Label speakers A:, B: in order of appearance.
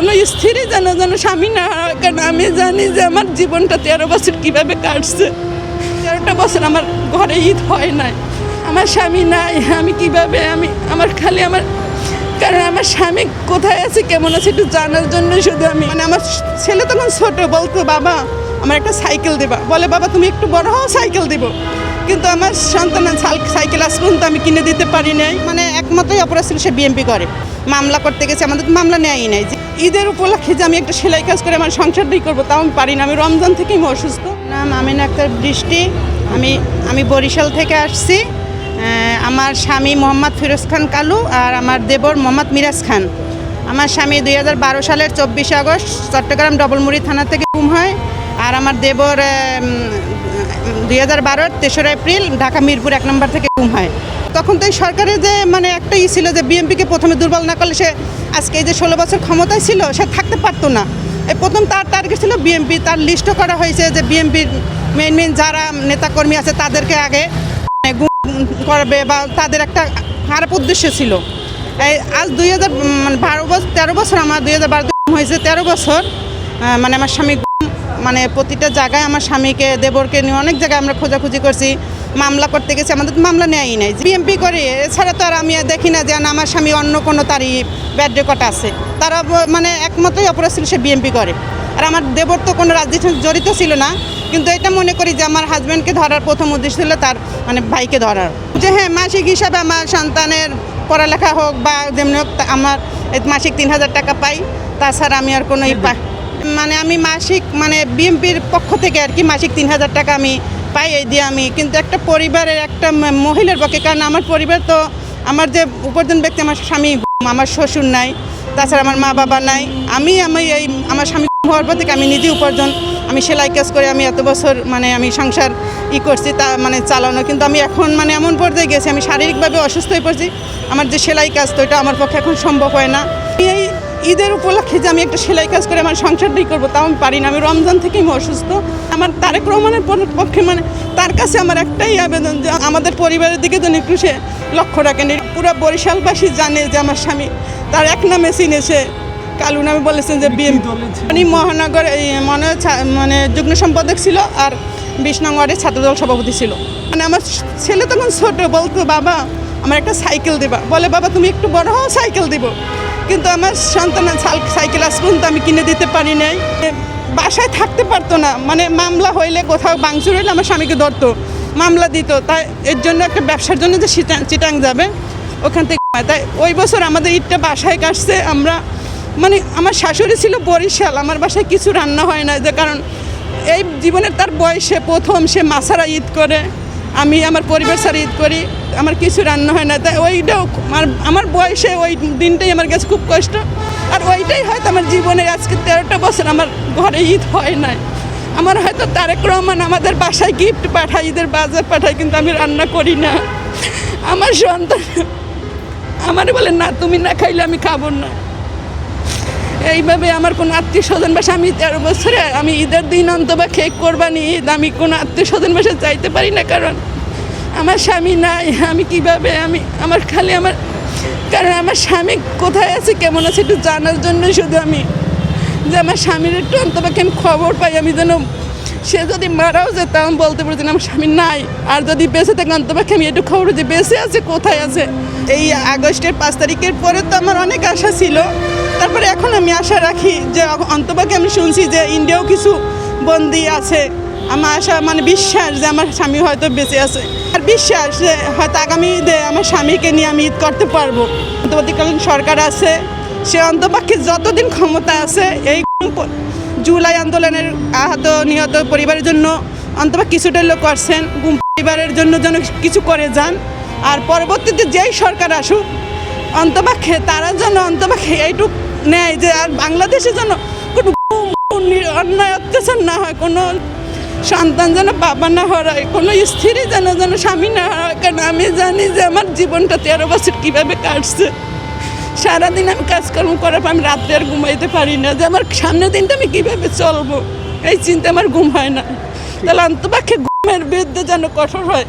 A: কোনো স্ত্রী যেন স্বামী না হয়। কারণ আমি জানি যে আমার জীবনটা 13 বছর কীভাবে কাটছে। 13টা বছর আমার ঘরে ঈদ হয় নাই, আমার স্বামী নাই। আমি কিভাবে আমার খালি কারণ আমার স্বামী কোথায় আছে কেমন আছে একটু জানার জন্য শুধু আমার ছেলে তখন ছোট, বলতো বাবা আমার একটা সাইকেল দেবা, বলে বাবা তুমি একটু বড় হও সাইকেল দিব। কিন্তু আমার সন্তান সাইকেল আজ পর্যন্ত আমি কিনে দিতে পারি নাই। একমাত্রই অপরাধ ছিল সে বিএমপি করে, মামলা করতে গেছে, আমাদের মামলা নেয়ই নাই। যে ঈদের উপলক্ষে যে আমি একটা সেলাই কাজ করে আমার সংসারটাই করবো তাও আমি পারি না। আমি রমজান থেকেই অসুস্থ।
B: নাম আমিনা আক্তার বৃষ্টি। আমি বরিশাল থেকে আসছি। আমার স্বামী মোহাম্মদ ফিরোজ খান কালু আর আমার দেবর মোহাম্মদ মিরাজ খান। আমার স্বামী 2012 সালের 24 আগস্ট চট্টগ্রাম ডবলমুড়ি থানা থেকে গুম হয়। আর আমার দেবর 2012 3রা এপ্রিল ঢাকা মিরপুর 1 নম্বর থেকে গুম হয়। তখন তো এই সরকারের যে একটা ছিল যে বিএমপিকে প্রথমে দুর্বল না করলে সে আজকে এই যে 16 বছর ক্ষমতায় ছিল সে থাকতে পারতো না। এই প্রথম তার টার্গেট ছিল বিএমপি। তার লিস্টও করা হয়েছে যে বিএমপির মেইন যারা নেতাকর্মী আছে তাদেরকে আগে করবে বা তাদের একটা খারাপ উদ্দেশ্য ছিল। এই আজ 13 বছর আমার 2012 হয়েছে 13 বছর আমার স্বামী প্রতিটা জায়গায় আমার স্বামীকে দেবরকে নিয়ে অনেক জায়গায় আমরা খোঁজাখুঁজি করছি, মামলা করতে গেছি, আমাদের মামলা নেয়ই নাই। বিএমপি করে এছাড়া তো আর আমি দেখি না যে আমার স্বামী অন্য কোনো তারই ব্যাড রেকর্ড আছে। তারা একমাত্রই অপরাধ ছিল সে বিএমপি করে। আর আমার দেবর তো কোনো রাজনীতি জড়িত ছিল না, কিন্তু এটা মনে করি যে আমার হাজব্যান্ডকে ধরার প্রথম উদ্দেশ্য ছিল তার ভাইকে ধরার। যে হ্যাঁ মাসিক হিসাবে আমার সন্তানের পড়ালেখা হোক বা যেমনি হোক আমার মাসিক 3000 টাকা পাই, তাছাড়া আমি আর কোনো আমি মাসিক বিএমপির পক্ষ থেকে আর কি মাসিক 3000 টাকা আমি পাই। এই দিয়ে কিন্তু একটা পরিবারের একটা মহিলার পক্ষে, কারণ আমার পরিবার তো আমার যে উপার্জন ব্যক্তি আমার স্বামী, আমার শ্বশুর নাই, তাছাড়া আমার মা বাবা নাই। আমার স্বামী হওয়ার পর থেকে আমি নিজে উপার্জন, আমি সেলাই কাজ করে আমি এত বছর আমি সংসার করছি তা চালানো। কিন্তু আমি এখন এমন পর্যায়ে গেছি আমি শারীরিকভাবে অসুস্থ হয়ে পড়ছি। আমার যে সেলাই কাজ তো এটা আমার পক্ষে এখন সম্ভব হয় না। এই ঈদের উপলক্ষে যে আমি একটা সেলাই কাজ করে আমার সংসারটাই করবো তাও আমি পারি না। আমি রমজান থেকেই অসুস্থ। আমার তারেক রহমানের পক্ষে তার কাছে আমার একটাই আবেদন যে আমাদের পরিবারের দিকে যেন একটু সে লক্ষ্য রাখেন। পুরো বরিশালবাসী জানে যে আমার স্বামী তার এক নামে চিনেছে, কালু নামে বলেছেন যে বিএমপি মহানগর যুগ্ম সম্পাদক ছিল আর 20 নং ওয়ার্ডের ছাত্রদল সভাপতি ছিল। আমার ছেলে তখন ছোট, বলতো বাবা আমার একটা সাইকেল দেবা, বলে বাবা তুমি একটু বড় হও সাইকেল দিব। কিন্তু আমার সন্তান সাইকেল আজ পর্যন্ত আমি কিনে দিতে পারি নাই। বাসায় থাকতে পারতো না, মামলা হইলে কোথাও ভাঙচুর হইলে আমার স্বামীকে ধরতো, মামলা দিত। তাই এর জন্য একটা ব্যবসার জন্য যে চিটাং যাবে ওখান থেকে, তাই ওই বছর আমাদের ঈদটা বাসায় কাটছে। আমরা আমার শাশুড়ি ছিল বরিশাল, আমার বাসায় কিছু রান্না হয় না, যে কারণ এই জীবনের তার বয়সে প্রথম সে মাছারা ঈদ করে, আমি আমার পরিবার ছাড়া ঈদ করি, আমার কিছু রান্না হয় না। তাই ওইটাও আমার বয়সে ওই দিনটাই আমার কাছে খুব কষ্ট। আর ওইটাই হয়তো আমার জীবনে আজকে 13টা বছর আমার ঘরে ঈদ হয় নাই। আমার হয়তো তারেক রহমান আমাদের বাসায় গিফট পাঠায়, ঈদের বাজার পাঠায়, কিন্তু আমি রান্না করি না। আমার সন্তান আমার বলে না তুমি না খাইলে আমি খাবো না। এইভাবে আমার কোনো আত্মীয় স্বজন বাসা আমি 13 বছরে আমি ঈদের দিন অন্তবা খেয়ে কোরবানি ঈদ আমি কোনো আত্মীয় স্বজন বাসা চাইতে পারি না, কারণ আমার স্বামী নাই। আমি কিভাবে কারণ আমার স্বামী কোথায় আছে কেমন আছে একটু জানার জন্য শুধু যে আমার স্বামীর একটু অন্তপাকে আমি খবর পাই, আমি যেন সে যদি মারাও যেত আমি বলতে পারি যে আমার স্বামী নাই। আর যদি বেঁচে থাকে অন্তপাকে আমি একটু খবর যে বেঁচে আছে কোথায় আছে। এই আগস্টের 5 তারিখের পরে তো আমার অনেক আশা ছিল, তারপরে এখন আমি আশা রাখি যে অন্তপাকে আমি শুনছি যে ইন্ডিয়াও কিছু বন্দি আছে। আমার আশা বিশ্বাস যে আমার স্বামী হয়তো বেঁচে আছে, আর বিশ্বাস যে হয়তো আগামী ঈদে আমার স্বামীকে নিয়ে আমি ঈদ করতে পারবো। অন্তর্বর্তীকালীন সরকার আছে, সে অন্তপক্ষে যতদিন ক্ষমতা আছে এই জুলাই আন্দোলনের আহত নিহত পরিবারের জন্য অন্তপক্ষে কিছুটা লোক করছেন, পরিবারের জন্য যেন কিছু করে যান। আর পরবর্তীতে যেই সরকার আসুক অন্তপক্ষে তারা যেন অন্তপক্ষে এইটুক নেয় যে আর বাংলাদেশের জন্য কোনো অন্যায় অত্যাচার না হয়, কোনো সন্তান যেন বাবা না হারায়, কোনো স্ত্রী যেন স্বামী না হারায়। কারণ আমি জানি যে আমার জীবনটা 13 বছর কীভাবে কাটছে। সারাদিন আমি কাজকর্ম করার পর আমি রাত্রে আর ঘুমাইতে পারি না, যে আমার সামনের দিনটা আমি কীভাবে চলবো এই চিন্তা আমার ঘুম হয় না। তাহলে অন্তপক্ষে ঘুমের বিরুদ্ধে যেন কঠোর হয়।